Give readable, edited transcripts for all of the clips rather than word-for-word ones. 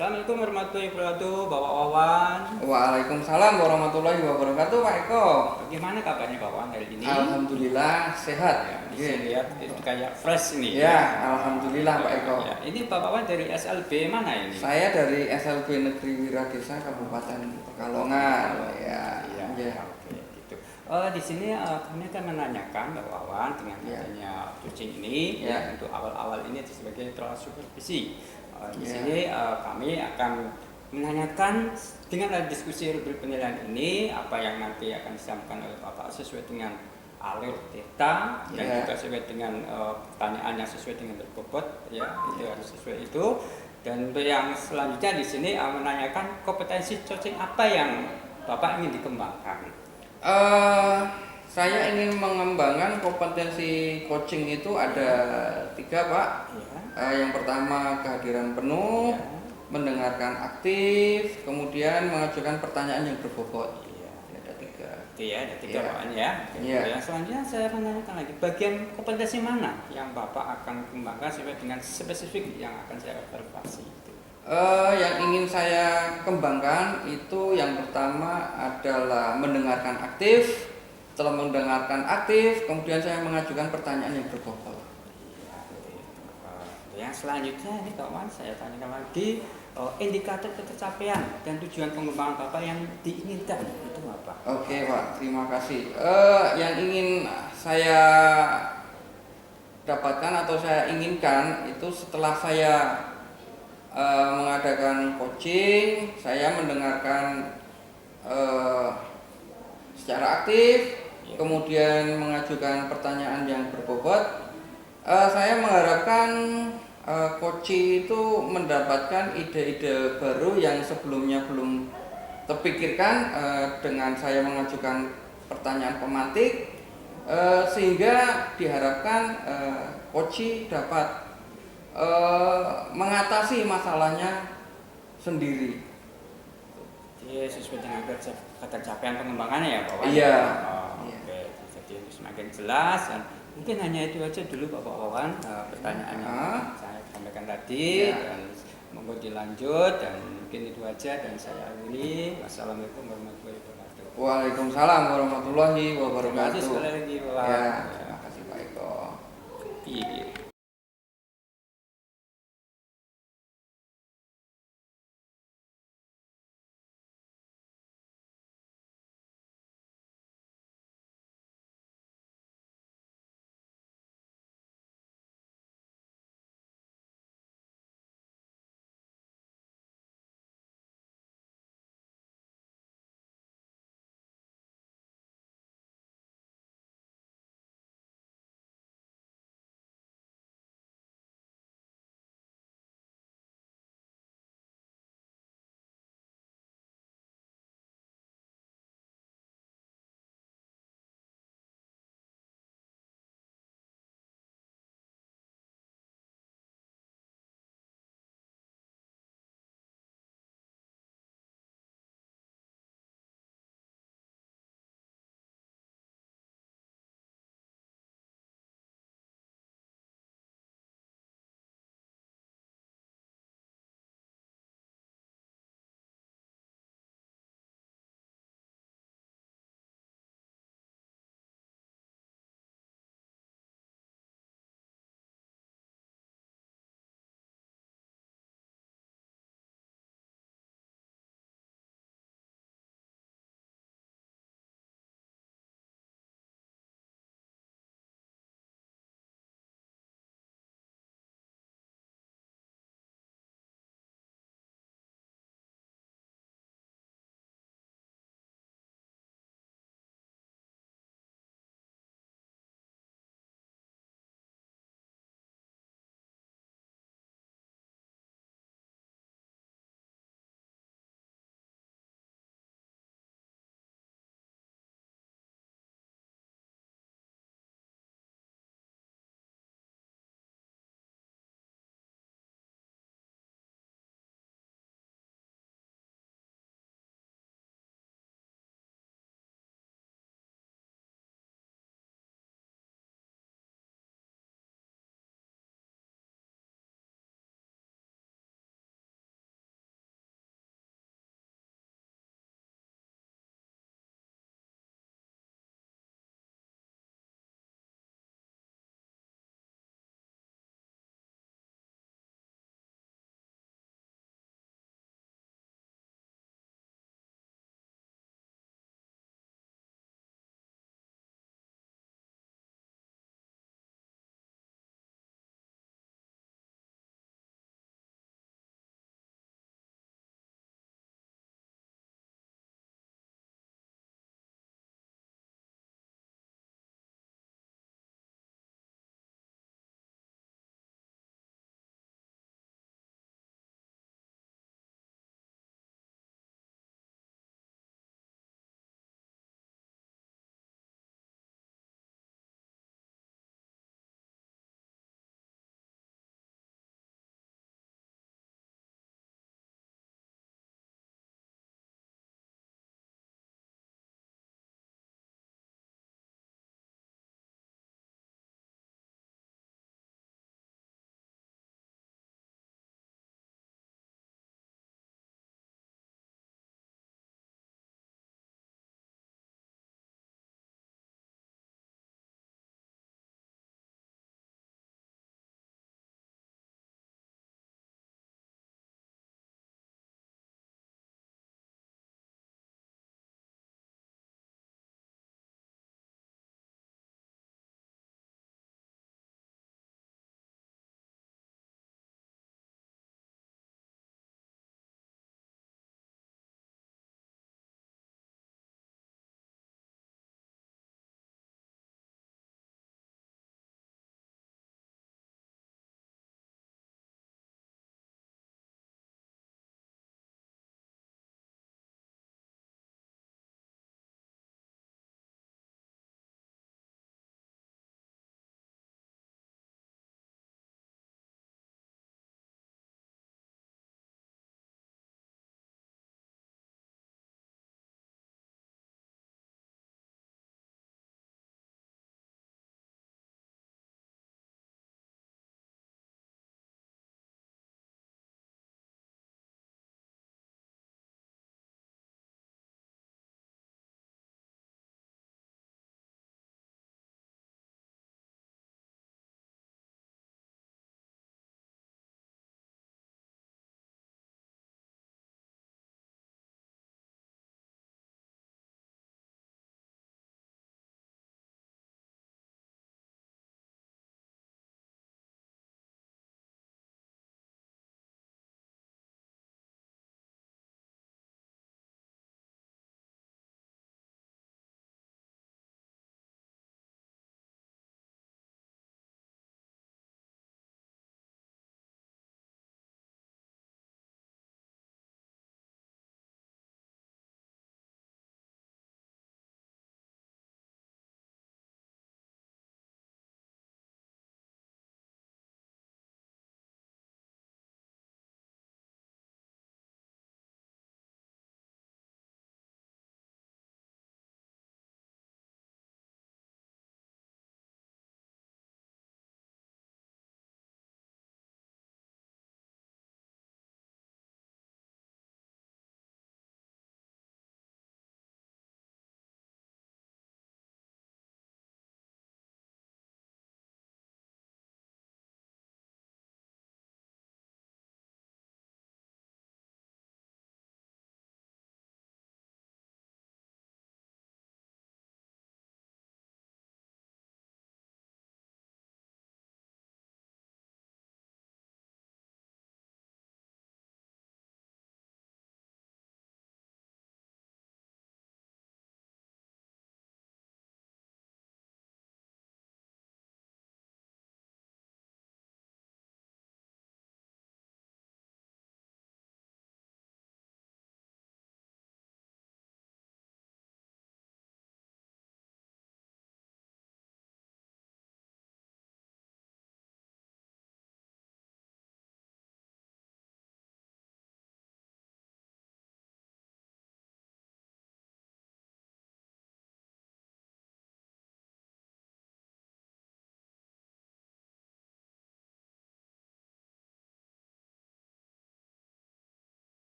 Assalamualaikum warahmatullahi wabarakatuh, Bapak Wawan. Waalaikumsalam warahmatullahi wabarakatuh, Pak Eko. Bagaimana kabarnya Bapak Wawan hari ini? Alhamdulillah sehat. Ya, ini saya Nggih. lihat itu kayak fresh ini. Ya, alhamdulillah Pak Eko. Ya, ini Bapak Wawan dari SLB mana ini? Saya dari SLB Negeri Wiradesa Kabupaten Pekalongan. Ya, Iya, ya. oke gitu. Di sini kami akan menanyakan Bapak Wawan dengan Ya. adanya kucing ini, Ya. ya, untuk awal-awal ini sebagai supervisi. Di Ya. sini kami akan menanyakan dengan ada diskusi penilaian ini apa yang nanti akan disampaikan oleh Bapak sesuai dengan alur data dan Ya. juga sesuai dengan pertanyaan yang sesuai dengan berbobot, ya itu harus sesuai itu. Dan untuk yang selanjutnya di sini menanyakan kompetensi coaching apa yang Bapak ingin dikembangkan. Saya ingin mengembangkan kompetensi coaching itu ada 3, Pak. Ya. Yang pertama kehadiran penuh, Ya. mendengarkan aktif, kemudian mengajukan pertanyaan yang berbobot. Iya. Ada 3. Itu ya, ada 3 Iya. Bapak ya. Iya. Yang selanjutnya saya menanyakan lagi bagian kompetensi mana yang Bapak akan kembangkan sesuai dengan spesifik yang akan saya observasi itu. Yang ingin saya kembangkan itu yang pertama adalah mendengarkan aktif. Setelah mendengarkan aktif, kemudian saya mengajukan pertanyaan yang berbobot. Iya, gitu. Yang selanjutnya ini kawan saya tanyakan lagi indikator pencapaian dan tujuan pengembangan Bapak yang diinginkan itu apa? Oke, Pak, terima kasih. Yang ingin saya dapatkan atau saya inginkan itu setelah saya mengadakan coaching, saya mendengarkan secara aktif, Ya. kemudian mengajukan pertanyaan yang berbobot. Saya mengharapkan coaching itu mendapatkan ide-ide baru yang sebelumnya belum terpikirkan dengan saya mengajukan pertanyaan pemantik, sehingga diharapkan coaching dapat mengatasi masalahnya sendiri. Jadi sesuai dengan ketercapaian pengembangannya ya Pak Wan? Iya. Oke, jadi semakin jelas dan mungkin hanya itu aja dulu Bapak Wawan pertanyaan yang saya sampaikan tadi Ya. dan monggo dilanjut dan mungkin itu aja dan saya akhiri. Wassalamualaikum warahmatullahi wabarakatuh. Waalaikumsalam warahmatullahi Terima kasih wabarakatuh. sekali lagi Bapak. Ya, terima kasih Pak Eko. Iya.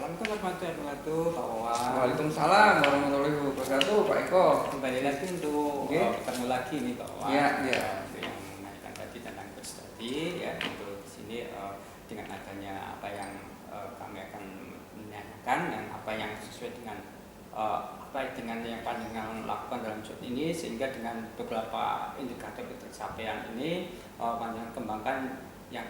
Assalamualaikum warahmatullahi wabarakatuh, Pak Wawan. Waalaikumsalam warahmatullahi wabarakatuh, Pak Eko. Kembali lagi untuk ketemu lagi nih Pak Wawan. Iya, iya. Untuk yang menanyakan tadi tentang coach tadi ya, untuk di sini dengan adanya apa yang kami akan menanyakan dan apa yang sesuai dengan apa dengan yang panjenengan lakukan dalam job ini, sehingga dengan beberapa indikator pencapaian ini panjenengan kembangkan yang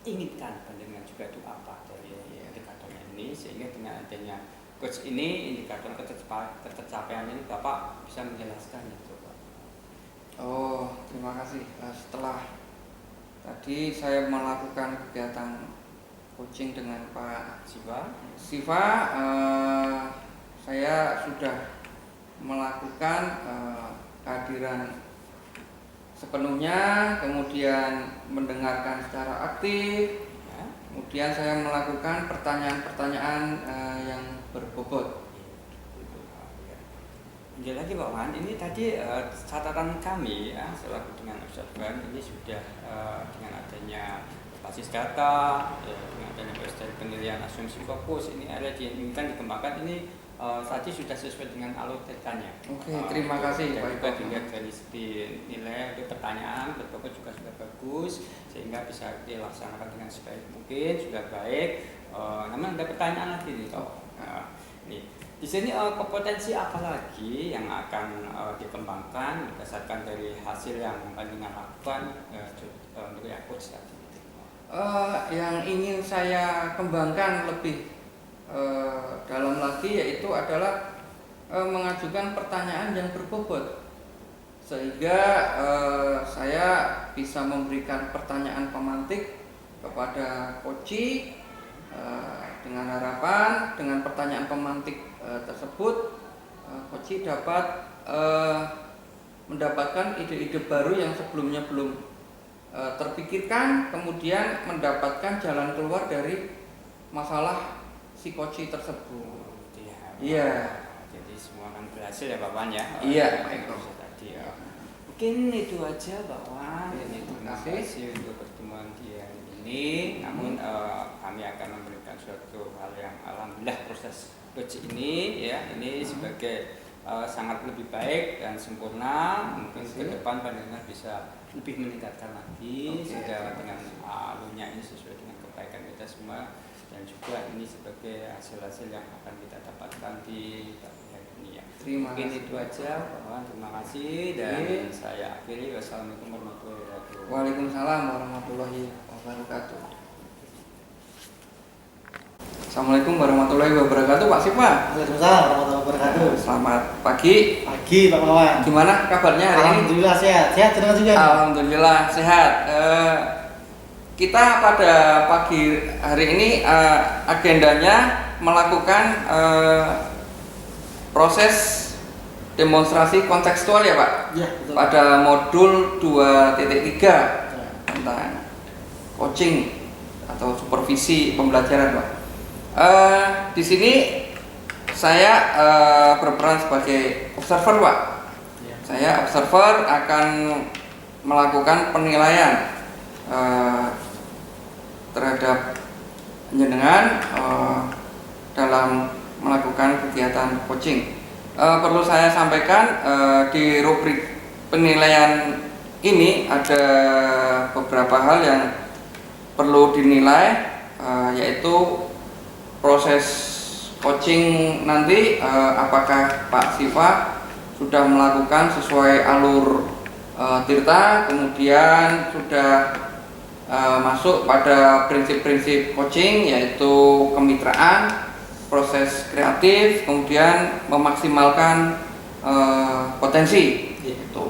inginkan panjenengan juga itu apa dari indikatornya ini, sehingga dengan adanya coach ini indikator ketercapaian ini Bapak bisa menjelaskan itu Pak. Oh, terima kasih. Setelah tadi saya melakukan kegiatan coaching dengan Pak Siva, saya sudah melakukan kehadiran sepenuhnya, kemudian mendengarkan secara aktif, ya. Kemudian saya melakukan pertanyaan-pertanyaan yang berbobot. Lanjut lagi Pak Wan, ini tadi catatan kami ya, selaku dengan observan ini sudah dengan adanya basis data, dengan adanya proses dari penilaian asumsi fokus, ini area yang diinginkan dikembangkan ini tadi sudah sesuai dengan alur datanya. Oke, terima kasih Pak Eko. Dilihat dari segi nilai pertanyaan berbobot juga sudah bagus, sehingga bisa dilaksanakan dengan sebaik mungkin, sudah baik. Namun ada pertanyaan lagi nih Pak. Nih, di sini kompetensi apa lagi yang akan dikembangkan berdasarkan dari hasil yang panjenengan lakukan untuk yang coach tadi? Yang ingin saya kembangkan lebih dalam lagi yaitu adalah mengajukan pertanyaan yang berbobot, sehingga saya bisa memberikan pertanyaan pemantik kepada coach dengan harapan dengan pertanyaan pemantik tersebut coach dapat mendapatkan ide-ide baru yang sebelumnya belum terpikirkan, kemudian mendapatkan jalan keluar dari masalah si coach tersebut. Iya. Jadi semua akan berhasil ya Pak Wan ya. Iya. Tadi ya. Mungkin itu aja Pak Wan. Terima kasih untuk pertemuan dia ini. Namun kami akan memberikan suatu hal yang alhamdulillah proses coach ini ya ini sebagai sangat lebih baik dan sempurna. Mungkin ke depan panjenengan bisa lebih meningkatkan lagi sehingga dengan alurnya ini sesuai dengan kebaikan kita semua. Dan juga ini sebagai hasil-hasil yang akan kita dapatkan di tahun ini ya. Mungkin itu aja Pak Wan, terima kasih dan saya akhiri. Wassalamualaikum warahmatullahi wabarakatuh. Waalaikumsalam warahmatullahi wabarakatuh. Assalamualaikum warahmatullahi wabarakatuh Pak Siva. Waalaikumsalam warahmatullahi wabarakatuh. Selamat pagi. Pagi Pak Wawan. Gimana kabarnya hari ini? Alhamdulillah sehat. Sehat terima juga. Alhamdulillah sehat. Kita pada pagi hari ini agendanya melakukan proses demonstrasi kontekstual ya Pak? Ya, betul. Pada modul 2.3 tentang coaching atau supervisi pembelajaran Pak. Di sini saya berperan sebagai observer Pak. Ya. Saya observer akan melakukan penilaian terhadap penjenengan dalam melakukan kegiatan coaching. Perlu saya sampaikan di rubrik penilaian ini ada beberapa hal yang perlu dinilai, yaitu proses coaching nanti apakah Pak Siva sudah melakukan sesuai alur Tirta, kemudian sudah masuk pada prinsip-prinsip coaching yaitu kemitraan, proses kreatif, kemudian memaksimalkan potensi. Gitu.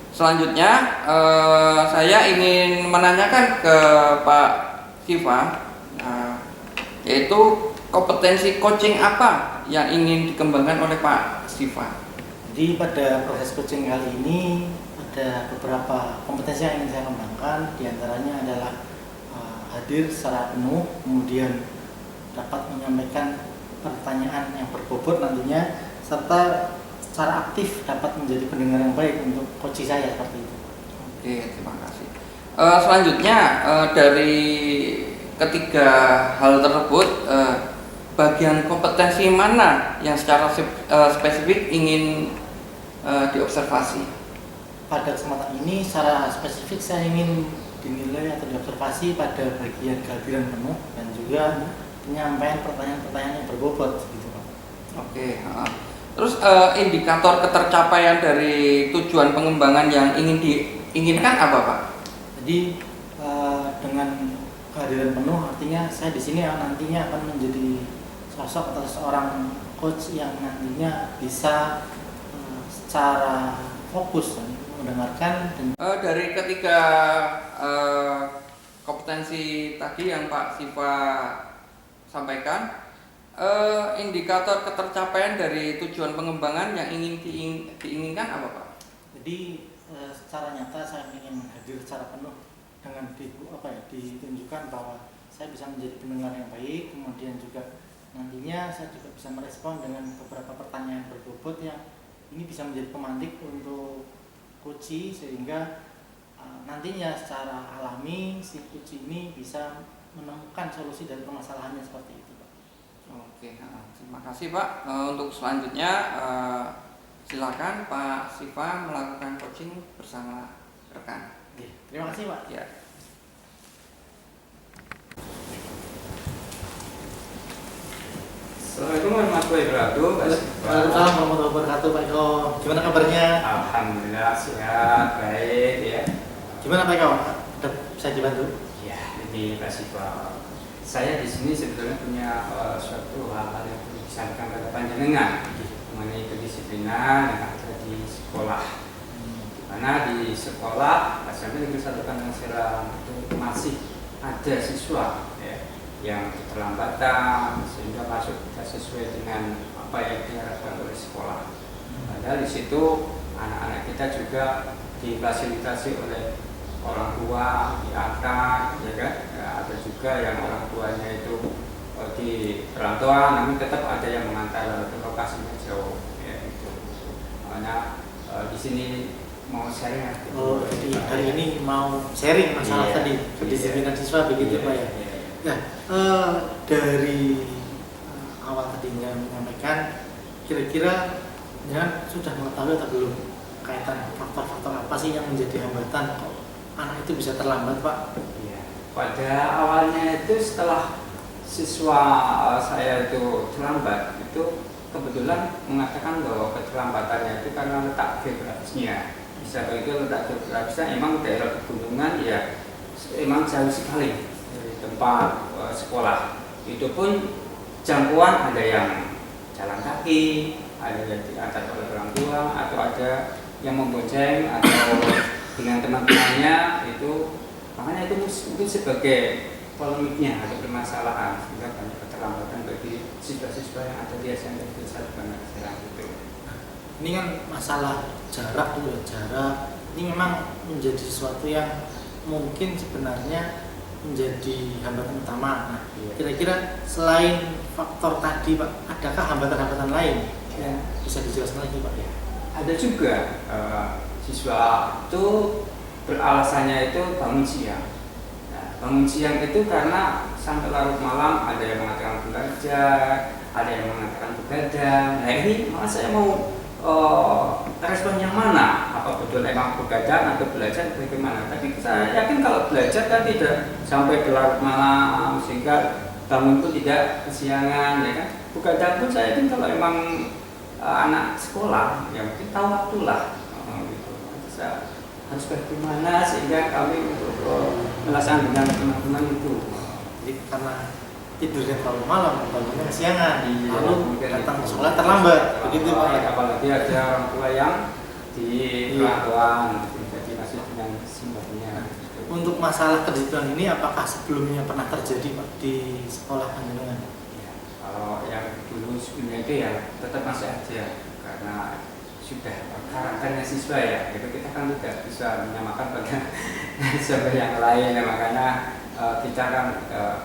Selanjutnya saya ingin menanyakan ke Pak Siva, yaitu kompetensi coaching apa yang ingin dikembangkan oleh Pak Siva? Jadi pada proses coaching kali ini ada beberapa kompetensi yang ingin saya kembangkan. Di antaranya adalah hadir secara penuh, kemudian dapat menyampaikan pertanyaan yang berbobot nantinya, serta secara aktif dapat menjadi pendengar yang baik untuk coach saya seperti itu. Oke, terima kasih. Selanjutnya dari ketiga hal tersebut, bagian kompetensi mana yang secara spesifik ingin diobservasi? Pada kesempatan ini secara spesifik saya ingin dinilai atau diobservasi pada bagian kehadiran penuh dan juga penyampaian pertanyaan-pertanyaan yang berbobot gitu Pak. Oke. Terus indikator ketercapaian dari tujuan pengembangan yang ingin diinginkan apa Pak? Jadi dengan kehadiran penuh artinya saya di sini nantinya akan menjadi sosok atau seorang coach yang nantinya bisa secara fokus mendengarkan dan dari ketiga kompetensi tadi yang Pak Siva sampaikan, indikator ketercapaian dari tujuan pengembangan yang ingin diinginkan apa Pak? jadi secara nyata saya ingin hadir secara penuh dengan ditunjukkan bahwa saya bisa menjadi pendengar yang baik, kemudian juga nantinya saya juga bisa merespon dengan beberapa pertanyaan berbobot yang ini bisa menjadi pemantik untuk coach sehingga nantinya secara alami si coach ini bisa menemukan solusi dari permasalahannya seperti itu Pak. Oke, terima kasih Pak. Untuk selanjutnya silakan Pak Siva melakukan coaching bersama rekan. Terima kasih Pak. Ya. Assalamualaikum warahmatullahi wabarakatuh. Waalaikumsalam warahmatullahi wabarakatuh Pak Eko. Gimana kabarnya? Alhamdulillah sehat, baik ya. Gimana Pak Eko? Bisa dibantu? Ya, jadi Pak Siva, saya di sini sebetulnya punya suatu hal-hal yang perlu disampaikan kepada panjenengan mengenai kedisiplinan yang ada di sekolah. Karena di sekolah SMP Negeri 1 Kandang Serang itu masih ada siswa ya, yang keterlambatan sehingga masuk tidak sesuai dengan apa yang diharapkan oleh sekolah. Padahal di situ anak-anak kita juga difasilitasi oleh orang tua, diangkat, ya kan? Ya, ada juga yang orang tuanya itu di perantauan, namun tetap ada yang mengantar ke lokasinya jauh, ya gitu. Makanya di sini mau sharing ya. Oh, jadi hari ini mau sharing masalah tadi kedisiplinan siswa begitu Pak ya. Nah, dari awal tadi yang menyampaikan, kira-kira ya sudah mengetahui atau belum kaitan faktor-faktor apa sih yang menjadi hambatan kok anak itu bisa terlambat Pak? Iya. Pada awalnya itu setelah siswa saya itu terlambat, itu kebetulan mengatakan bahwa keterlambatannya itu karena letak geografisnya. Bisa begitu letak geografisnya emang daerah pegunungan ya, emang jauh sekali dari tempat sekolah. Itu pun jangkauan ada yang jalan kaki, ada yang diantar oleh orang tua, atau ada yang membonceng atau dengan teman-temannya itu. Makanya itu mungkin sebagai polemiknya ada permasalahan sehingga banyak keterlambatan bagi siswa-siswa yang ada di SMP Negeri 1 Kandang Serang itu. Ini kan masalah jarak dulu, jarak ini memang menjadi sesuatu yang mungkin sebenarnya menjadi hambatan utama. Nah, kira-kira selain faktor tadi Pak, adakah hambatan-hambatan lain yang bisa dijelaskan lagi Pak? Ya, ada juga siswa itu beralasannya itu bangun siang. Nah, bangun siang itu karena sampai larut malam, ada yang mengatakan belajar, ada yang mengatakan begadang. Nah ini malah saya mau respon yang mana? Apa betul emang begadang atau belajar bagaimana? Tapi saya yakin kalau belajar kan tidak sampai berlarut malam sehingga bangun pun tidak kesiangan, ya kan? Begadang pun saya yakin kalau emang anak sekolah ya mungkin tahu waktu lah. Gitu. Saya harus bagaimana sehingga kami untuk melaksanakan dengan teman-teman itu. Jadi karena tidurnya terlalu malam, bangunnya kesiangan, Iya, lalu datang ke sekolah terlambat, begitu Pak ya. Apalagi ada orang tua yang di perantauan, jadi masih dengan simbahnya. Untuk masalah kedisiplinan ini, apakah sebelumnya pernah terjadi Pak di sekolah panjenengan? Ya, kalau yang dulu sebelumnya itu ya tetap masih ada karena sudah karakternya siswa ya, itu kita kan tidak bisa menyamakan pada siswa yang lain ya, makanya kita kan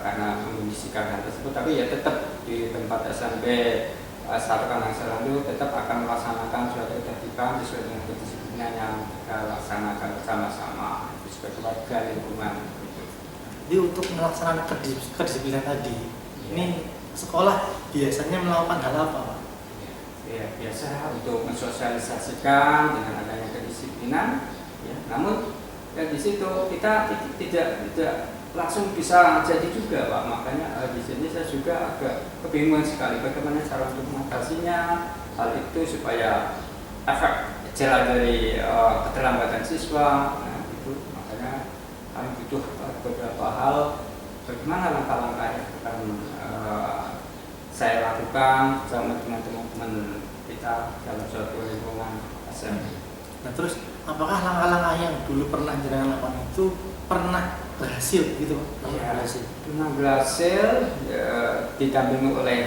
karena mengondisikan hal tersebut, tapi ya tetap di tempat SMP 1 Kandang Serang itu tetap akan melaksanakan suatu ketertiban sesuai dengan kedisiplinan yang kita laksanakan bersama-sama sebagai warga lingkungan. Jadi untuk melaksanakan kedisiplinan tadi, ini sekolah biasanya melakukan hal apa, Pak? Ya, biasa untuk mensosialisasikan dengan adanya kedisiplinan, ya. Namun ya di situ kita tidak langsung bisa jadi juga, Pak. Makanya di sini saya juga agak kebingungan sekali bagaimana cara untuk mengatasinya hal itu supaya efek jerah dari keterlambatan siswa. Nah, itu makanya kami butuh beberapa hal, bagaimana langkah-langkah yang akan saya lakukan bersama dengan teman-teman kita dalam suatu lingkungan SMP. Nah terus apakah langkah-langkah yang dulu pernah jenengan lakukan itu pernah berhasil gitu, Pak? Ya, pernah berhasil, ya, didampingi oleh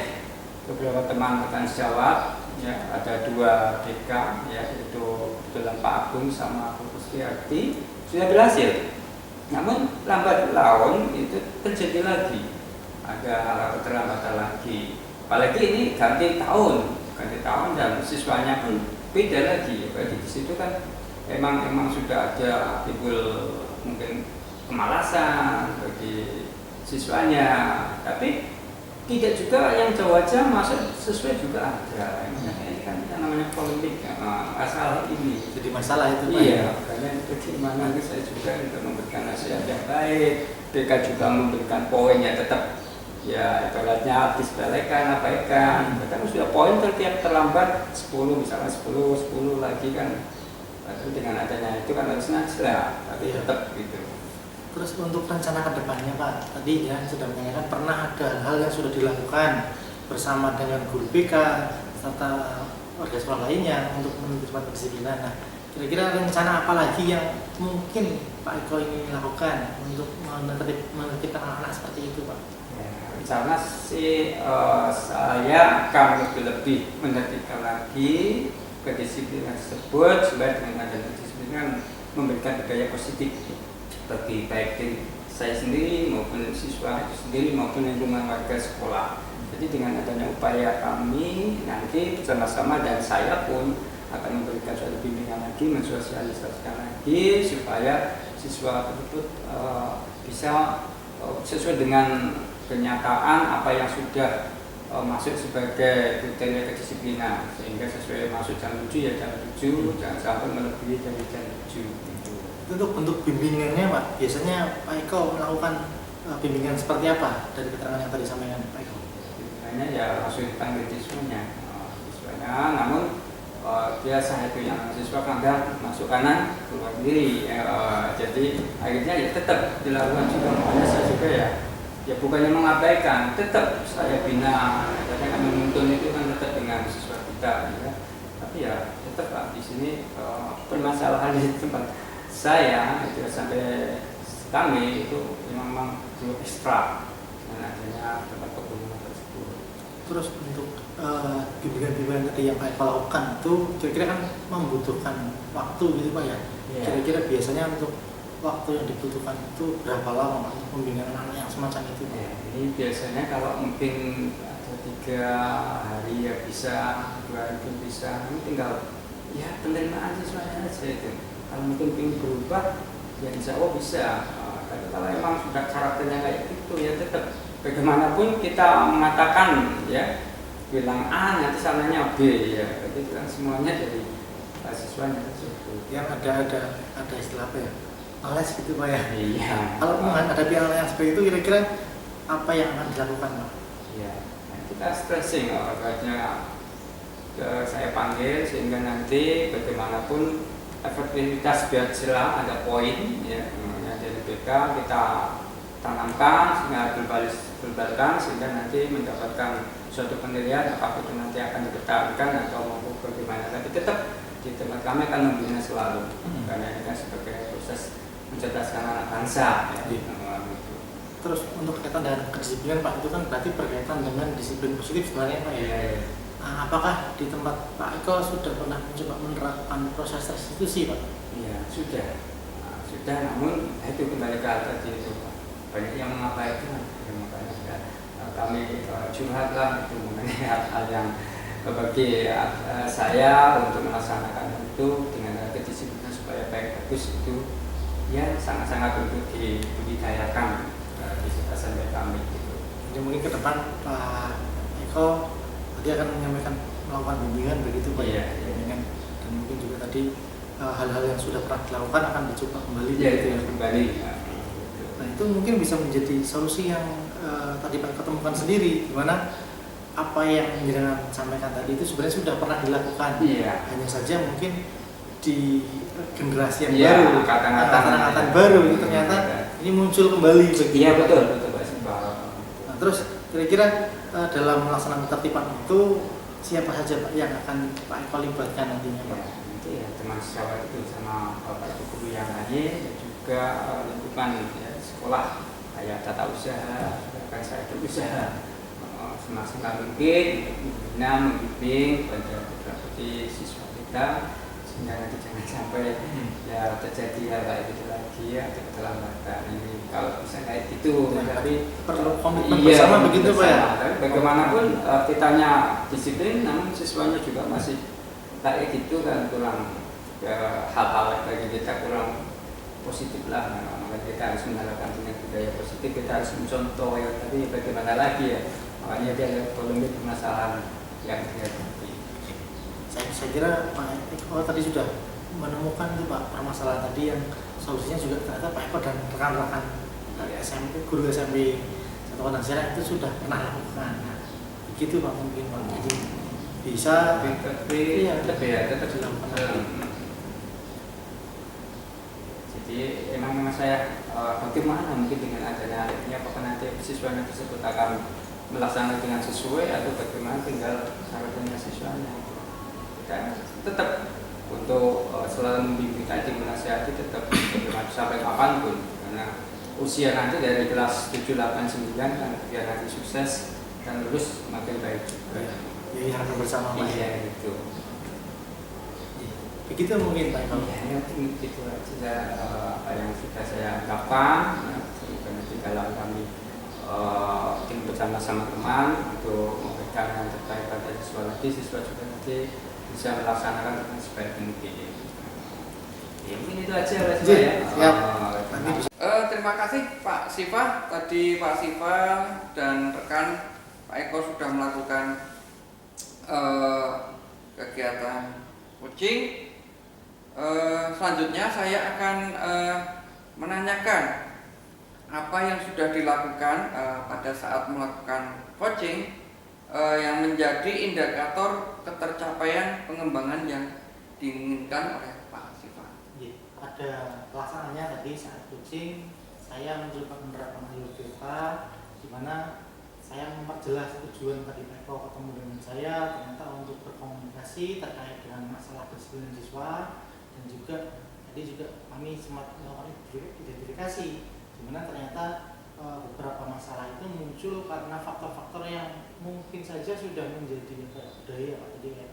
beberapa teman petani jawab, ya, ada 2 DK, ya, yaitu kebetulan Pak Agung sama Bu Kustiarti sudah berhasil. Namun lambat laun itu terjadi lagi, ada keterlambatan lagi. Apalagi ini ganti tahun dan siswanya pun beda lagi. Jadi di situ kan emang sudah ada timbul mungkin kemalasan bagi siswanya, tapi tidak juga yang jauh aja masuk sesuai juga ada. Ini kan yang namanya politik, masalah ini. Jadi masalah itu, Pak? Iya, makanya bagaimana saya juga untuk memberikan nasihat yang baik. Mereka juga memberikan poin yang tetap, ya ibaratnya disepelekan, abaikan. Bahkan sudah poin tiap terlambat 10, misalnya 10 lagi kan. Tapi dengan adanya itu kan harusnya jelas, tapi tetap gitu. Terus untuk rencana ke depannya, Pak, tadi ya sudah menanyakan pernah ada hal yang sudah dilakukan bersama dengan guru BK serta warga sekolah lainnya untuk menerapkan kedisiplinan. Nah, kira-kira rencana apa lagi yang mungkin Pak Eko ingin lakukan untuk menertibkan anak-anak seperti itu, Pak? Ya, rencana sih saya akan lebih menertibkan lagi kedisiplinan tersebut supaya dengan adanya kedisiplinan memberikan budaya positif bagi baik diri saya sendiri maupun siswa itu sendiri maupun lingkungan warga sekolah. Jadi dengan adanya upaya kami nanti bersama-sama dan saya pun akan memberikan suatu bimbingan lagi, mensosialisasikan lagi supaya siswa tersebut bisa sesuai dengan kenyataan apa yang sudah masuk sebagai kriteria kedisiplinan, sehingga sesuai masuk jam 7 ya jam 7, jangan sampai melebihi dari jam 7. Untuk bentuk bimbingannya, Pak, biasanya Pak Eko melakukan bimbingan seperti apa dari keterangan yang tadi disampaikan Pak Eko? Bimbingannya ya langsung dipanggil siswanya, namun biasa itu yang siswa kadang masuk kanan keluar kiri, jadi akhirnya ya tetap dilakukan juga. Makanya saya juga ya bukannya mengabaikan, tetap saya bina, karena kan menuntun itu kan tetap dengan siswa kita, ya. Tapi ya tetap Pak, di sini permasalahan di tempat saya itu sampai kami itu memang belum ekstra dan adanya tempat perkebunan tersebut. Terus untuk bimbingan-bimbingan tadi yang Pak Eko lakukan itu kira-kira kan membutuhkan waktu gitu, Pak, ya? Yeah. Kira-kira biasanya untuk waktu yang dibutuhkan itu berapa lama, Pak, untuk pembinaan anak-anak yang semacam itu, Pak? Ya, ini biasanya kalau mungkin ada 3 hari ya bisa, 2 hari pun bisa. Ini tinggal ya penerimaan siswanya aja itu. Kalau mungkin ingin berubah, ya insya Allah bisa. Tapi kalau emang sudah karakternya kayak gitu, ya tetap bagaimanapun kita mengatakan ya bilang A nanti salahnya B, ya. Jadi kan semuanya dari siswanya tersebut. Yang ada istilah apa ya? Ales gitu, Pak, ya? Iya. Kalau menghadapi hal yang seperti itu, kira-kira apa yang akan dilakukan, Pak? Ya, kita stressing, artinya saya panggil sehingga nanti bagaimanapun efektivitas biar jelas ada poin, ya, dari BK kita tanamkan sehingga berbalkan sehingga nanti mendapatkan suatu penilaian apakah itu nanti akan dipertahankan atau mau bagaimana. Tapi tetap di tempat kami akan membina selalu, karena ini kan sebagai proses mencerdaskan anak bangsa, ya. Terus untuk kaitan dengan kedisiplinan, Pak, itu kan berarti berkaitan dengan disiplin positif sebenarnya, Pak, ya? Apakah di tempat Pak Eko sudah pernah mencoba menerapkan proses restitusi, Pak? Iya, sudah, namun itu kembali ke tadi itu, Pak. Banyak yang mengabaikan, makanya ya, kami curhatlah itu mengenai hal yang bagi saya untuk melaksanakan itu dengan kedisiplinan supaya baik bagus itu ya sangat-sangat untuk dibudidayakan di SMP kami gitu. Jadi mungkin ke depan Pak Eko tadi akan menyampaikan melakukan bimbingan begitu Pak. Iya, iya. Bimbingan, dan mungkin juga tadi hal-hal yang sudah pernah dilakukan akan dicoba kembali Iya, begitu ya. kembali. Nah itu mungkin bisa menjadi solusi yang tadi Pak Eko temukan sendiri, di mana apa yang jenengan sampaikan tadi itu sebenarnya sudah pernah dilakukan. Iya. Hanya saja mungkin di generasi yang Iya, baru, angkatan baru itu ternyata ini muncul kembali begitu. Iya, betul Pak Siva. Nah, terus kira-kira dalam melaksanakan ketertiban itu siapa saja Pak yang akan Pak Eko libatkan nantinya Pak? Ya, nanti ya teman sejawat itu sama Bapak Ibu guru yang lain dan juga lingkungan ya, sekolah kayak tata usaha, bahkan saya berusaha semaksimal mungkin membina, membimbing pada beberapa siswa kita sehingga nanti jangan sampai ya terjadi hal kayak gitu lagi ya, atau keterlambatan ini kalau bisa kayak gitu. Tapi perlu komitmen bersama begitu Pak ya. Tapi bagaimanapun kitanya disiplin, namun siswanya juga masih kayak gitu kan, kurang hal-hal bagi kita kurang positif lah. Maka kita harus mengharapkan dengan budaya positif, kita harus mencontoh ya. Tapi bagaimana lagi ya, makanya dia ada polemik permasalahan yang dihadapi. Saya kira Pak Eko tadi sudah menemukan itu Pak permasalahan tadi yang solusinya juga ternyata Pak Eko dan rekan-rekan SMP, guru SMP Satuan Sejarah itu sudah pernah lakukan. Nah, begitu Pak mungkin Pak. Jadi bisa tetap dilakukan. Jadi memang saya bagaimana mungkin dengan adanya hal ini, apakah nanti siswanya tersebut akan melaksanakan dengan sesuai atau bagaimana, tinggal syaratnya siswanya. Dan tetap untuk selalu membimbing tadi, menasihati tetap bagaimana sampai kapanpun, karena usia nanti dari kelas 7, 8, 9 kan biar nanti sukses dan lulus makin baik juga. Ya, harapan bersama Pak. Iya itu. Begitu mungkin Pak Eko. Iya, itu saja apa yang sudah saya ungkapkan. Semoga nanti dalam kami tim bersama-sama teman untuk memberikan yang terbaik pada siswa nanti, siswa juga nanti bisa melaksanakan dengan sebaik mungkin. Ya, mungkin itu aja Mas ya. Terima kasih Pak Siva. Tadi Pak Siva dan rekan Pak Eko sudah melakukan kegiatan coaching. Selanjutnya saya akan menanyakan apa yang sudah dilakukan pada saat melakukan coaching yang menjadi indikator ketercapaian pengembangan yang diinginkan oleh Pak Siva. Pada pelaksanaannya tadi saat coaching saya mencoba menerapkan alur kita, di mana saya memperjelas tujuan tadi Pak Eko ketemu dengan saya ternyata untuk berkomunikasi terkait dengan masalah kedisiplinan siswa, dan juga tadi juga kami sempat melakukan identifikasi di mana ternyata beberapa masalah itu muncul karena faktor-faktor yang mungkin saja sudah menjadi budaya Pak, tadi kayak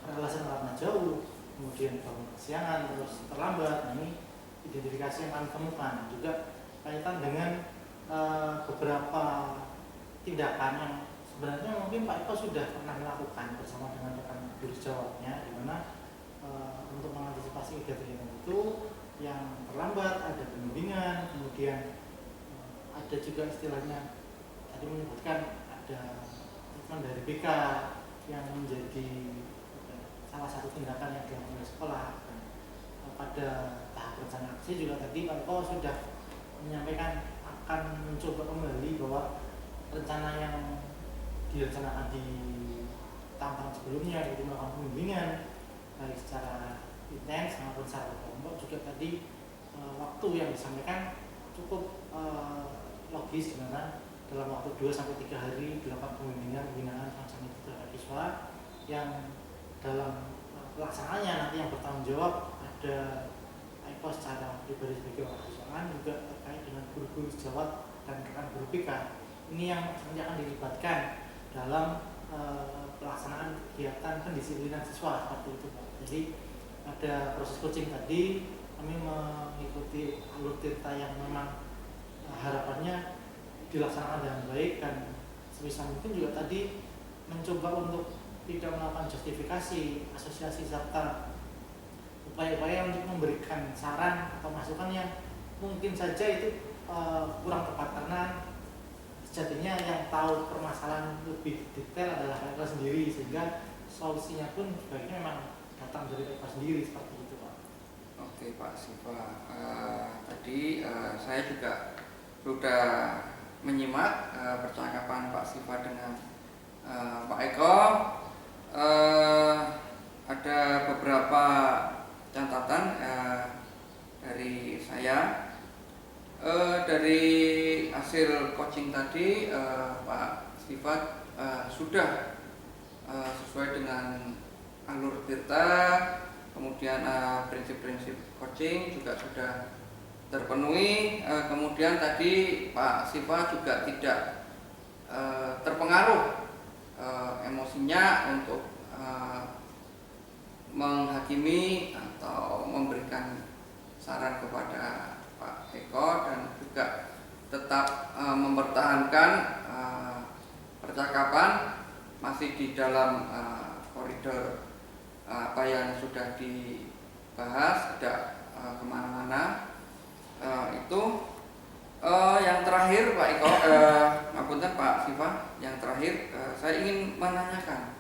peralasan karena jauh, kemudian bangun kesiangan, terus terlambat. Nah, ini identifikasi yang kami temukan juga kaitan dengan beberapa tindakan yang sebenarnya mungkin Pak Eko sudah pernah melakukan bersama dengan rekan guru sejawatnya, di mana untuk mengantisipasi kegiatan itu yang terlambat ada pembimbingan, kemudian ada juga istilahnya tadi menyebutkan ada treatment dari BK yang menjadi salah satu tindakan yang dilakukan oleh sekolah. Dan pada tahap rencana aksi juga tadi Pak Eko sudah menyampaikan akan mencoba kembali bahwa rencana yang direncanakan di tahun-tahun sebelumnya yaitu melakukan pembimbingan baik secara intens maupun secara kelompok, juga tadi waktu yang disampaikan cukup logis, dimana dalam waktu 2-3 hari dilakukan pembinaan semacam itu terhadap siswa yang dalam pelaksanaannya nanti yang bertanggung jawab ada Eko secara pribadi sebagai orang siswaan, juga terkait dengan guru-guru sejawat dan rekan guru BK. Ini yang nanti akan dilibatkan dalam pelaksanaan kegiatan pendisiplinan siswa seperti itu Pak. Jadi ada proses coaching tadi kami mengikuti alur cerita yang memang harapannya dilaksanakan dengan baik, dan sebisa mungkin juga tadi mencoba untuk tidak melakukan justifikasi, asosiasi, serta upaya-upaya untuk memberikan saran atau masukan yang mungkin saja itu kurang tepat, karena sejatinya yang tahu permasalahan lebih detail adalah Pak Eko sendiri, sehingga solusinya pun sebaiknya memang datang dari Pak Eko sendiri, seperti itu Pak. Oke Pak Siva, tadi saya juga sudah menyimak percakapan Pak Siva dengan Pak Eko. Ada beberapa catatan dari saya. Dari hasil coaching tadi, Pak Siva sudah sesuai dengan alur Tirta, kemudian prinsip-prinsip coaching juga sudah terpenuhi. Kemudian tadi Pak Siva juga tidak terpengaruh emosinya untuk menghakimi atau memberikan saran kepada Pak Eko, dan juga tetap mempertahankan percakapan masih di dalam koridor apa yang sudah dibahas, tidak kemana-mana. Itu yang terakhir Pak Eko, ngapunten Pak Siva, yang terakhir saya ingin menanyakan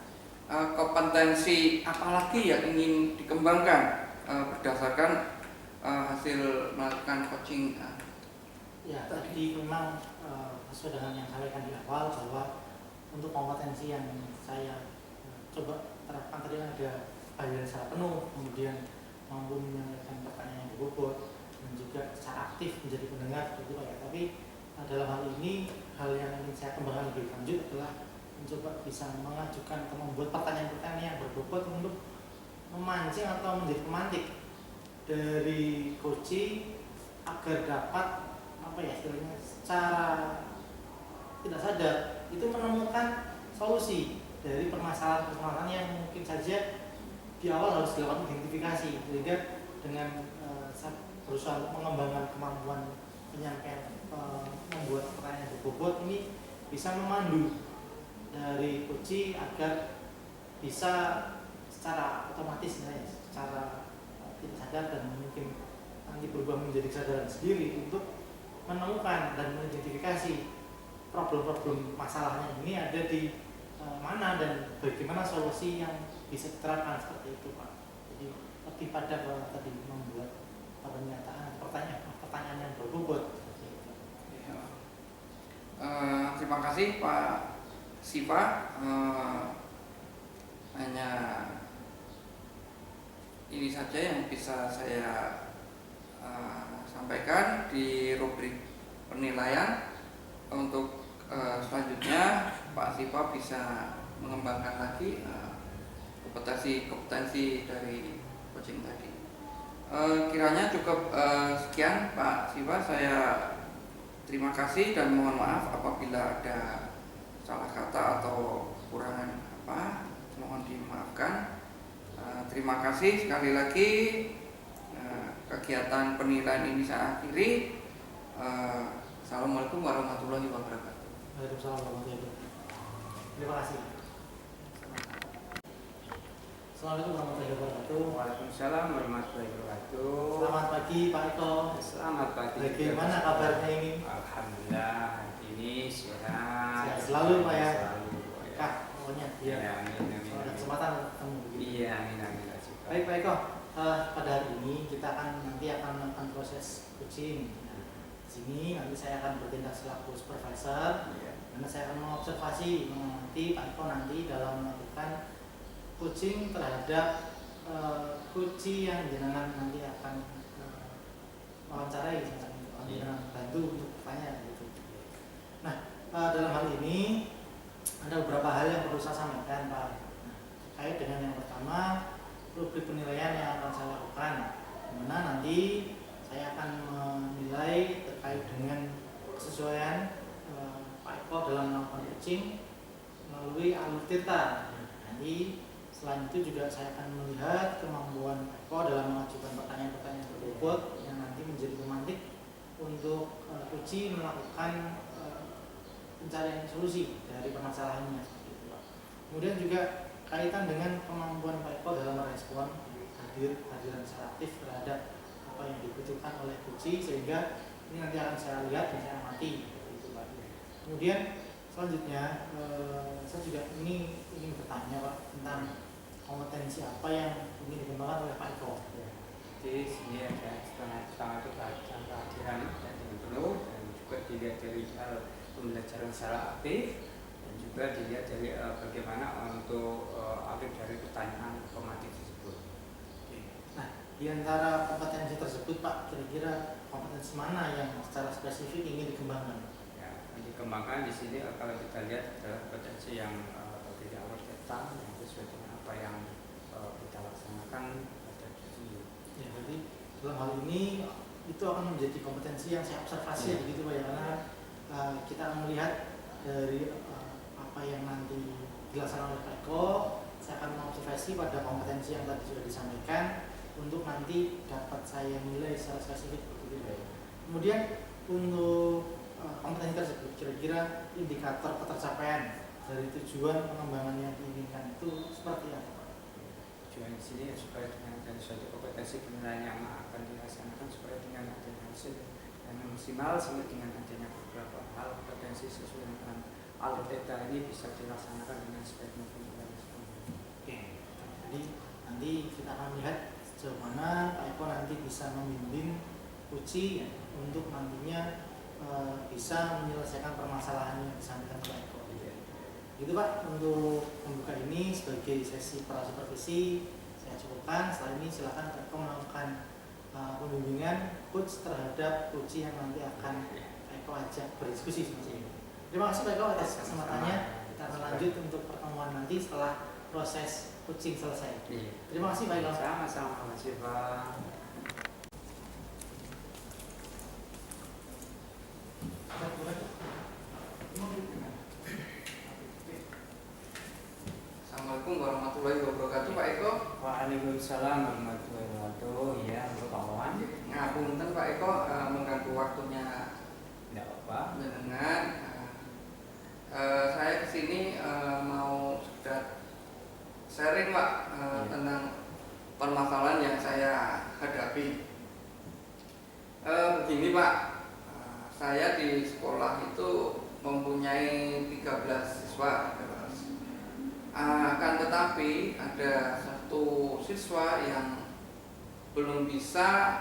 kompetensi apalagi yang ingin dikembangkan berdasarkan hasil melakukan coaching. Ya, tadi memang sesuai dengan yang saya sampaikan di awal, bahwa untuk kompetensi yang saya coba terapkan tadi ada pelajaran secara penuh, kemudian mampu menyampaikan pertanyaan yang berbobot, dan juga secara aktif menjadi pendengar, seperti itu Pak ya. Tapi dalam hal ini, hal yang ingin saya kembangkan lebih lanjut adalah mencoba bisa mengajukan atau membuat pertanyaan-pertanyaan yang berbobot untuk memancing atau menjadi pemantik dari coaching agar dapat istilahnya secara tidak sadar itu menemukan solusi dari permasalahan-permasalahan yang mungkin saja di awal harus dilakukan identifikasi, sehingga dengan berusaha untuk mengembangkan kemampuan penyampaian membuat pertanyaan berbobot ini bisa memandu dari coaching agar bisa secara otomatis secara tidak sadar dan mungkin nanti berubah menjadi kesadaran sendiri untuk menemukan dan mengidentifikasi problem-problem masalahnya ini ada di mana dan bagaimana solusi yang bisa diterapkan, seperti itu Pak. Jadi lebih pada tadi membuat pertanyaan yang berbobot. Terima kasih Pak Siva. Hanya ini saja yang bisa saya sampaikan di rubrik penilaian. Untuk selanjutnya Pak Siva bisa mengembangkan lagi kompetensi dari coaching tadi. Kiranya cukup sekian Pak Siva. Saya terima kasih dan mohon maaf apabila ada salah kata atau kekurangan apa, mohon dimaafkan. Terima kasih sekali lagi. Kegiatan penilaian ini saya akhiri. Assalamualaikum warahmatullahi wabarakatuh. Waalaikumsalam warahmatullahi wabarakatuh. Terima kasih. Assalamualaikum warahmatullahi wabarakatuh. Waalaikumsalam warahmatullahi wabarakatuh. Selamat pagi Pak Eko. Selamat pagi. Bagaimana kabarnya ini? Alhamdulillah hari ini sehat. Sehat selalu Pak ya. Selalu. Kak, pokoknya Ya, amin. ada kesempatan ketemu. Iya, amin. Baik Pak Eko, pada hari ini kita nanti akan melakukan proses coaching. Di sini nanti saya akan bertindak selaku supervisor, karena saya akan mengobservasi, mengamati Pak Eko nanti dalam melakukan coaching terhadap coaching yang jenengan nanti akan wawancarai, jenengan bantu untuk bertanya gitu. Nah, dalam hal ini ada beberapa hal yang perlu saya sampaikan Pak. Terkait dengan yang pertama, rubrik penilaian yang akan saya lakukan, dimana nanti saya akan menilai terkait dengan kesesuaian Pak Eko dalam melakukan coaching melalui alur Tirta. Nanti selain itu juga saya akan melihat kemampuan Pak Eko dalam mengajukan pertanyaan-pertanyaan berbobot yang nanti menjadi pemantik untuk coaching melakukan pencarian solusi dari permasalahannya, seperti itu Pak. Kemudian juga kaitan dengan kemampuan Pak Eko dalam merespon hadiran secara aktif terhadap apa yang dibutuhkan oleh coaching, sehingga ini nanti akan saya lihat dan saya amati, itu Pak. Kemudian selanjutnya saya juga ini ingin bertanya Pak tentang kompetensi apa yang ingin dikembangkan oleh Pak Eko. Ya. Jadi sini ada setengah itu kehadiran dengan penuh, dan juga dilihat dari pembelajaran secara aktif, dan juga dilihat dari bagaimana untuk akhir dari pertanyaan otomatis tersebut. Oke. Nah, di antara kompetensi tersebut Pak, kira-kira kompetensi mana yang secara spesifik ingin dikembangkan? Ya, yang dikembangkan di sini kalau kita lihat adalah kompetensi yang dari awal kita yang sesuai dengan apa yang kita laksanakan pada diri. Ya, berarti dalam hal ini itu akan menjadi kompetensi yang saya observasi Ya. begitu Pak ya, karena kita akan melihat dari apa yang nanti dilaksanakan oleh Pak Eko, saya akan mengobservasi pada kompetensi yang tadi sudah disampaikan untuk nanti dapat saya nilai secara spesifik begitu Pak. Kemudian untuk kompetensi tersebut kira-kira indikator ketercapaian dari tujuan pengembangan yang diinginkan itu seperti apa Pak? Tujuan di sini ya supaya dengan dan suatu kompetensi penilaian yang akan dilaksanakan supaya dengan adanya hasil yang maksimal sampai dengan adanya beberapa hal kompetensi sesuai dengan alur data ini bisa dilaksanakan dengan sebaik mungkin. Oke, jadi nanti kita akan melihat sejauh mana Pak Eko nanti bisa membimbing Uci ya, untuk nantinya bisa menyelesaikan permasalahan yang disampaikan Pak Eko. Gitu Pak, untuk membuka ini sebagai sesi pra supervisi saya cukupkan. Setelah ini silakan Pak Eko melakukan pembimbingan coach terhadap Uci yang nanti akan Pak Eko ajak berdiskusi seperti ini. Terima kasih Pak Eko atas kesempatannya. Kita akan lanjut untuk pertemuan nanti setelah proses coaching selesai. Terima kasih Pak Eko. Sama-sama, terima kasih Pak. Assalamualaikum warahmatullahi wabarakatuh Pak Eko. Waalaikumsalam warahmatullahi wabarakatuh. Ya, untuk kawan. Ngapunten Pak Eko mengganggu waktunya Tidak apa. dengan saya kesini mau sudah sharing Pak tentang permasalahan yang saya hadapi. Begini Pak, saya di sekolah itu mempunyai 13 siswa. Akan tetapi ada satu siswa yang belum bisa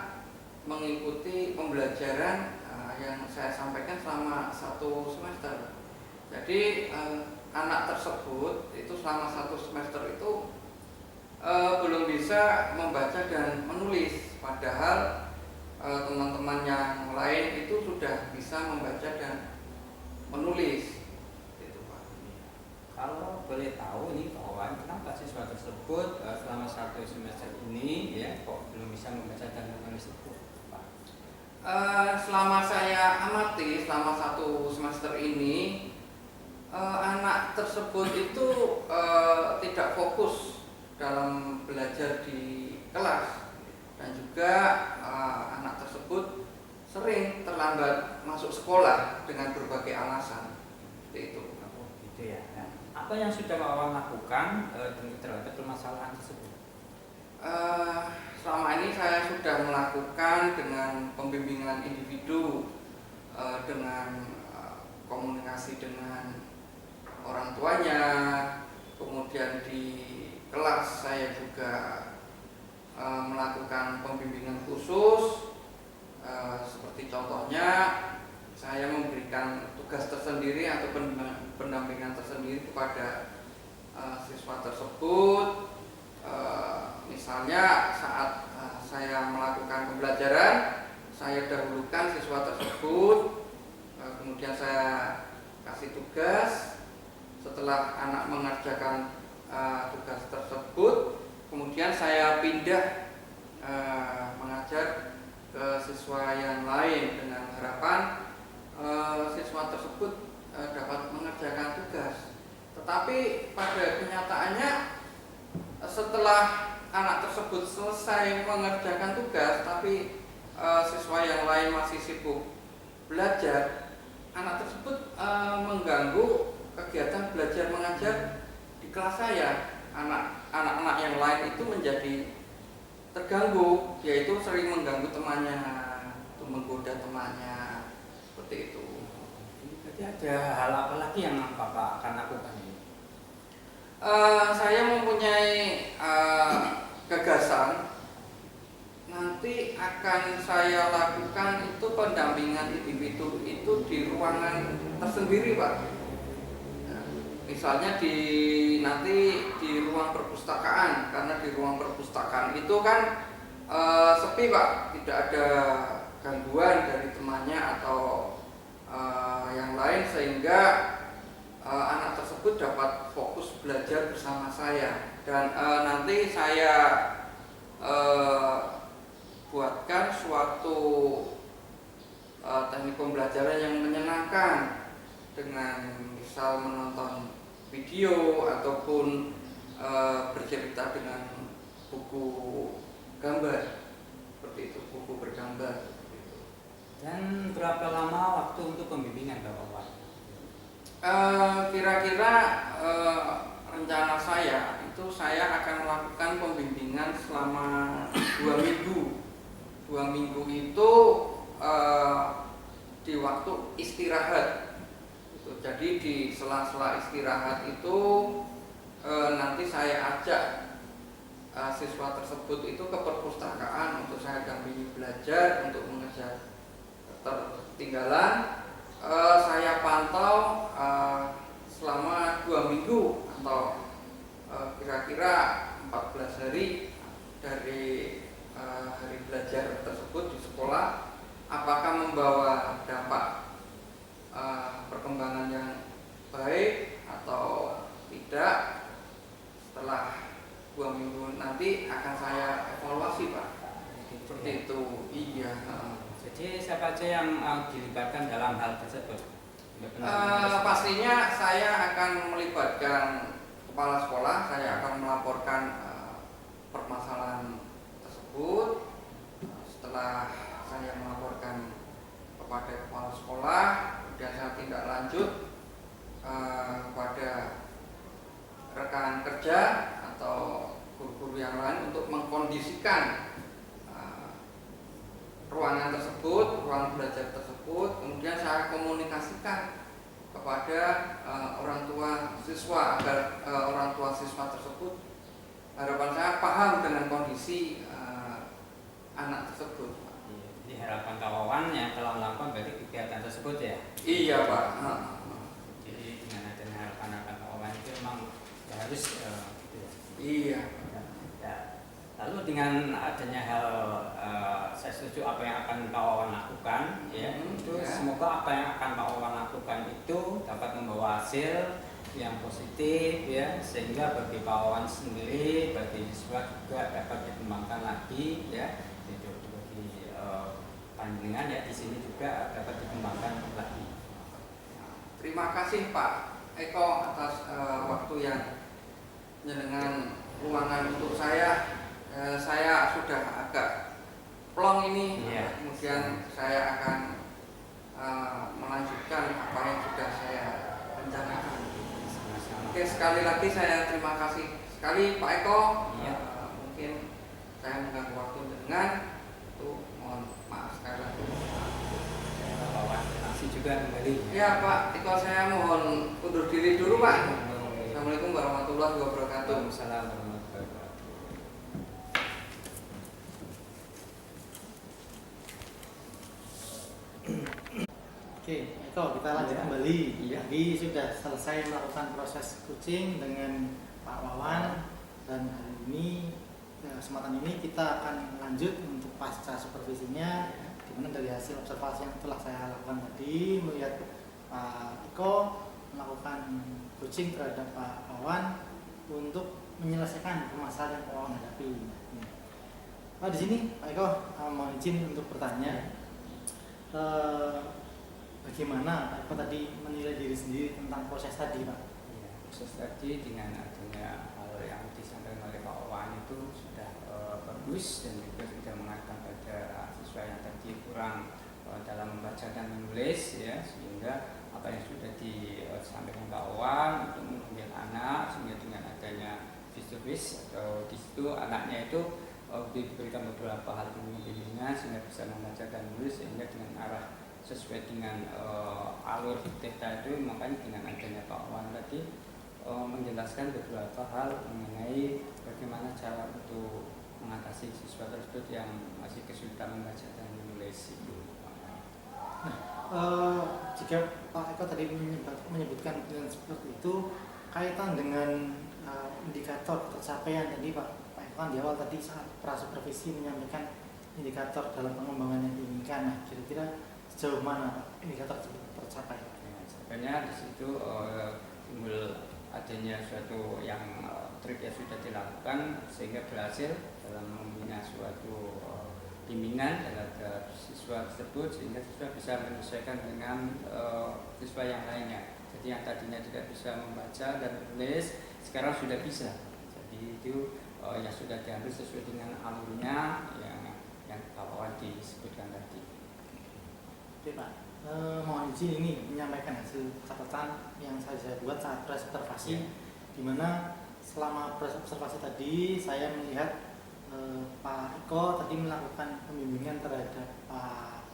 mengikuti pembelajaran yang saya sampaikan selama 1 semester. Jadi anak tersebut itu selama 1 semester itu belum bisa membaca dan menulis, padahal teman-teman yang lain itu sudah bisa membaca dan menulis. Kalau boleh tahu ini kawan, kenapa siswa tersebut selama 1 semester ini ya kok belum bisa membaca dan menulis itu, Pak? Selama saya amati selama 1 semester ini anak tersebut itu tidak fokus dalam belajar di kelas, dan juga anak tersebut sering terlambat masuk sekolah dengan berbagai alasan. Seperti itu. Oh, gitu ya. Nah, apa yang sudah kawan lakukan terhadap permasalahan tersebut? Selama ini saya sudah melakukan dengan pembimbingan individu, dengan komunikasi dengan orang tuanya, kemudian di kelas saya juga melakukan pembimbingan khusus, seperti contohnya saya memberikan tugas tersendiri atau pendampingan tersendiri kepada siswa tersebut. Misalnya saat saya melakukan pembelajaran, saya dahulukan siswa tersebut, kemudian saya kasih tugas. Setelah anak mengerjakan tugas tersebut, kemudian saya pindah mengajar ke siswa yang lain dengan harapan siswa tersebut dapat mengerjakan tugas. Tetapi pada kenyataannya setelah anak tersebut selesai mengerjakan tugas, tapi siswa yang lain masih sibuk belajar, anak tersebut mengganggu kegiatan belajar mengajar di kelas saya. Anak-anak yang lain itu menjadi terganggu, yaitu sering mengganggu temannya, menggoda temannya, seperti itu. Jadi ada hal apa lagi yang Bapak akan lakukan ini? Saya mempunyai gagasan, nanti akan saya lakukan itu pendampingan individu itu di ruangan tersendiri, Pak. Nah, misalnya nanti di ruang perpustakaan, karena di ruang perpustakaan itu kan sepi, Pak, tidak ada gangguan dari temannya atau yang lain, sehingga anak tersebut dapat fokus belajar bersama saya. Dan nanti saya buatkan suatu teknik pembelajaran yang menyenangkan, dengan misal menonton video ataupun bercerita dengan buku gambar, seperti itu, buku bergambar. Dan berapa lama waktu untuk pembimbingan Bapak? Kira-kira rencana saya itu saya akan melakukan pembimbingan selama 2 minggu. 2 minggu itu di waktu istirahat. Jadi di sela-sela istirahat itu nanti saya ajak siswa tersebut itu ke perpustakaan untuk saya dampingi belajar untuk mengejar ketertinggalan. Saya pantau selama 2 minggu atau kira-kira 14 hari dari hari belajar tersebut di sekolah, apakah membawa dampak perkembangan yang baik atau tidak. Setelah 2 minggu nanti akan saya evaluasi, Pak. Seperti itu. Iya. Jadi siapa aja yang dilibatkan dalam hal tersebut? Pastinya saya akan melibatkan kepala sekolah. Saya akan melaporkan permasalahan tersebut. Setelah saya melaporkan kepada kepala sekolah, kemudian saya tindak lanjut kepada rekan kerja atau guru-guru yang lain untuk mengkondisikan ruangan tersebut, ruang belajar tersebut. Kemudian saya komunikasikan kepada orang tua siswa, agar orang tua siswa tersebut, harapan saya, paham dengan kondisi anak tersebut. Jadi harapan kawan yang telah melakukan berarti kegiatan tersebut ya? Iya, Pak. Jadi dengan adanya harapan kawan itu memang ya harus gitu ya? Iya. Ya. Lalu dengan adanya hal saya setuju apa yang akan Pak Wawan lakukan, ya. Itu ya. Semoga apa yang akan Pak Wawan lakukan itu dapat membawa hasil yang positif, ya, sehingga bagi Pak Wawan sendiri, bagi siswa juga dapat dikembangkan lagi, ya. Itu bagi panjenengan ya di sini juga dapat dikembangkan lagi. Terima kasih Pak Eko atas waktu yang dengan ruangan untuk saya. Saya sudah agak plong ini, kemudian saya akan melanjutkan apa yang sudah saya rencanakan. Oke, sekali lagi saya terima kasih sekali Pak Eko. Mungkin saya mengganggu waktu dengan itu, mohon maaf sekali lagi. Terima kasih juga kembali. Ya Pak Eko, saya mohon undur diri dulu Pak. Assalamualaikum warahmatullahi wabarakatuh. Waalaikumsalam. Oke, Eko, kita lanjut kembali. Jadi sudah selesai melakukan proses coaching dengan Pak Wawan, dan hari ini kesempatan ini kita akan lanjut untuk pasca supervisinya, di mana dari hasil observasi yang telah saya lakukan tadi, melihat Pak Eko melakukan coaching terhadap Pak Wawan untuk menyelesaikan permasalahan yang Pak Wawan hadapi. Nah, di sini Pak Eko mohon izin untuk bertanya. Bagaimana Pak Eko tadi menilai diri sendiri tentang proses tadi, Pak? Ya, proses tadi dengan adanya hal yang disampaikan oleh Pak Wawan itu sudah bagus, dan juga sudah mengatakan pada siswa yang tadi kurang dalam membaca dan menulis, ya, sehingga apa yang sudah disampaikan Pak Wawan untuk mengambil anak, sehingga dengan adanya face-to-face atau di situ anaknya itu diberikan beberapa hal bimbingan sehingga bisa membaca dan menulis, sehingga dengan arah sesuai dengan alur TETA itu. Makanya dengan adanya Pak Wawan tadi menjelaskan beberapa hal mengenai bagaimana cara untuk mengatasi siswa tersebut yang masih kesulitan membaca dan menulis itu. Jika Pak Eko tadi menyebutkan dengan seperti itu, kaitan dengan indikator tercapaian tadi Pak Eko kan di awal tadi saat prasupervisi menyampaikan indikator dalam pengembangan yang diinginkan. Nah, kira-kira sejauh mana Pak indikator tercapai? Ya, sebenarnya di situ timbul adanya suatu yang trik yang sudah dilakukan sehingga berhasil dalam membina suatu bimbingan terhadap siswa tersebut, sehingga siswa bisa menyesuaikan dengan siswa yang lainnya. Jadi yang tadinya tidak bisa membaca dan menulis sekarang sudah bisa. Jadi itu yang sudah diambil sesuai dengan alurnya yang Pak Wawan disebutkan tadi. Oke Pak, mohon izin ini menyampaikan hasil catatan yang saya buat saat proses observasi, di mana selama proses observasi tadi saya melihat Pak Eko tadi melakukan pembimbingan terhadap Pak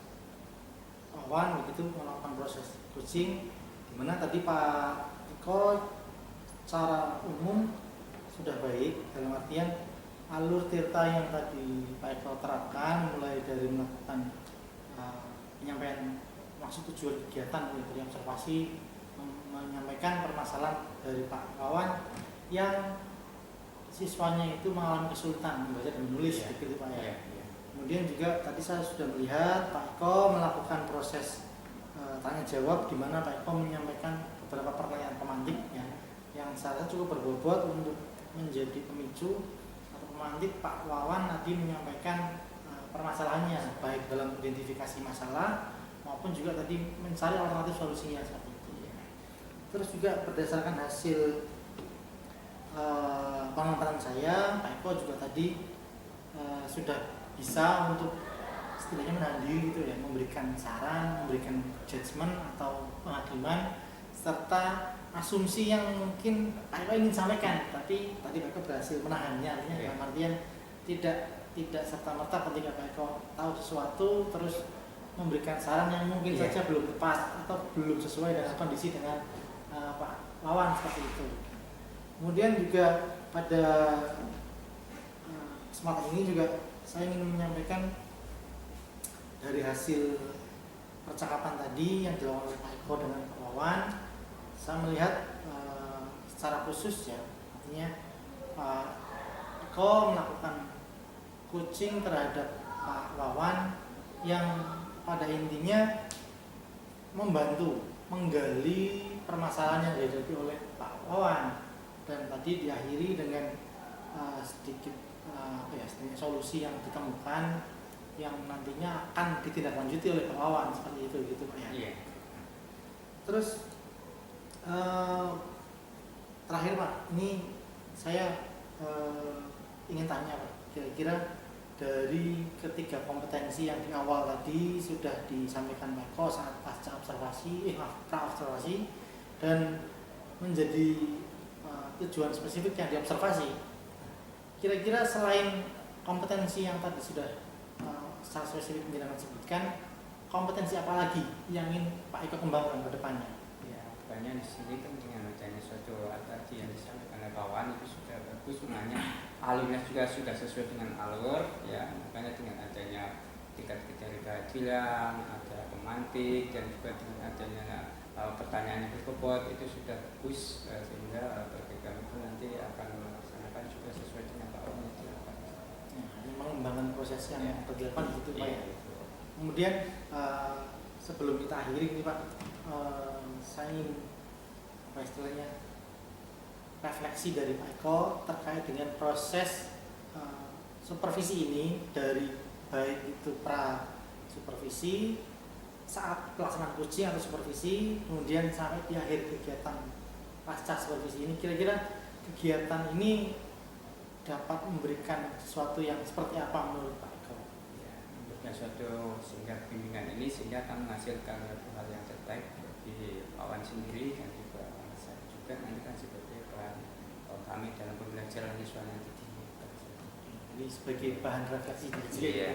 Wawan, begitu melakukan proses coaching, di mana tadi Pak Eko secara umum sudah baik dalam artian alur tirta yang tadi Pak Eko terapkan mulai dari melakukan penyampaian maksud tujuan kegiatan dari observasi, menyampaikan permasalahan dari Pak Wawan yang siswanya itu mengalami kesulitan membaca dan menulis, begitu Pak ya. Kemudian juga tadi saya sudah melihat Pak Eko melakukan proses tanya jawab, di mana Pak Eko menyampaikan beberapa pertanyaan pemantik yang saya rasa cukup berbobot untuk menjadi pemicu atau pemantik Pak Wawan tadi menyampaikan permasalahannya, baik dalam identifikasi masalah maupun juga tadi mencari alternatif solusinya seperti itu. Terus juga berdasarkan hasil pengamatan saya, Pak Eko juga tadi sudah bisa untuk setidaknya menahan diri gitu ya, memberikan saran, memberikan judgement atau penghakiman serta asumsi yang mungkin Pak Eko ingin sampaikan, tapi tadi Pak Eko berhasil menahannya, artinya dalam artian tidak serta-merta ketika Pak Eko tahu sesuatu terus memberikan saran yang mungkin saja belum tepat atau belum sesuai dengan kondisi dengan Pak Wawan seperti itu. Kemudian juga pada kesempatan ini juga saya ingin menyampaikan dari hasil percakapan tadi yang dilakukan oleh Pak Eko dengan Pak Wawan, saya melihat secara khusus ya, artinya Pak Eko melakukan coaching terhadap Pak Wawan yang pada intinya membantu menggali permasalahan yang dihadapi oleh Pak Wawan, dan tadi diakhiri dengan sedikit solusi yang ditemukan yang nantinya akan ditindaklanjuti oleh Pak Wawan seperti itu gitu Pak ya. Iya. Terus terakhir Pak, ini saya ingin tanya Pak, kira-kira dari ketiga kompetensi yang di awal tadi sudah disampaikan Pak Eko saat pasca observasi, pra observasi, dan menjadi tujuan spesifik yang diobservasi. Kira-kira selain kompetensi yang tadi sudah secara spesifik menjelaskan sebutkan, kompetensi apa lagi yang ingin Pak Eko kembangkan ke depannya? Ya, banyak di sini kan dengan adanya suatu tadi yang disampaikan oleh Pak Wawan itu sudah bagus, sebenarnya alurnya juga sudah sesuai dengan alur ya, makanya dengan adanya tingkat keterikatan, ada pemantik dan juga dengan adanya pertanyaan yang berbobot itu sudah bagus, sehingga bagi kami pun nanti akan melaksanakan juga sesuai dengan Pak Wawan yang dilakukan. Ini mengembangkan proses yang berjalan gitu Pak ya. Kemudian sebelum kita akhiri nih Pak, saya ingin apa istilahnya refleksi dari Pak Eko terkait dengan proses supervisi ini, dari baik itu pra supervisi, saat pelaksanaan coaching atau supervisi, kemudian sampai di akhir kegiatan pasca supervisi ini. Kira-kira kegiatan ini dapat memberikan sesuatu yang seperti apa menurut Pak Eko? Ya, memberikan suatu sehingga bimbingan ini sehingga akan menghasilkan hal yang terbaik bagi Pak Wawan sendiri dan juga saya juga nanti kan sebagai bahan kami dalam pembelajaran siswa nanti di. Jadi sebagai bahan refleksi diri. Iya.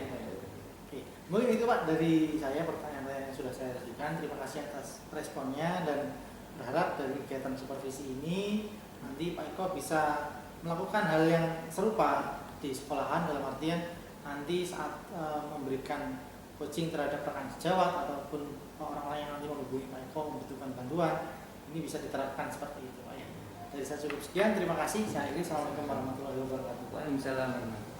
Oke, mungkin itu Pak dari saya pertanyaan yang sudah saya berikan. Terima kasih atas responnya dan berharap dari kegiatan supervisi ini nanti Pak Eko bisa melakukan hal yang serupa di sekolahan, dalam artian nanti saat memberikan coaching terhadap rekan sejawat ataupun orang-orang yang nanti menghubungi Pak Eko membutuhkan bantuan, ini bisa diterapkan seperti itu Pak ya. Dari saya cukup sekian, terima kasih. Saya akhiri. Assalamualaikum warahmatullahi wabarakatuh. Waalaikumsalam.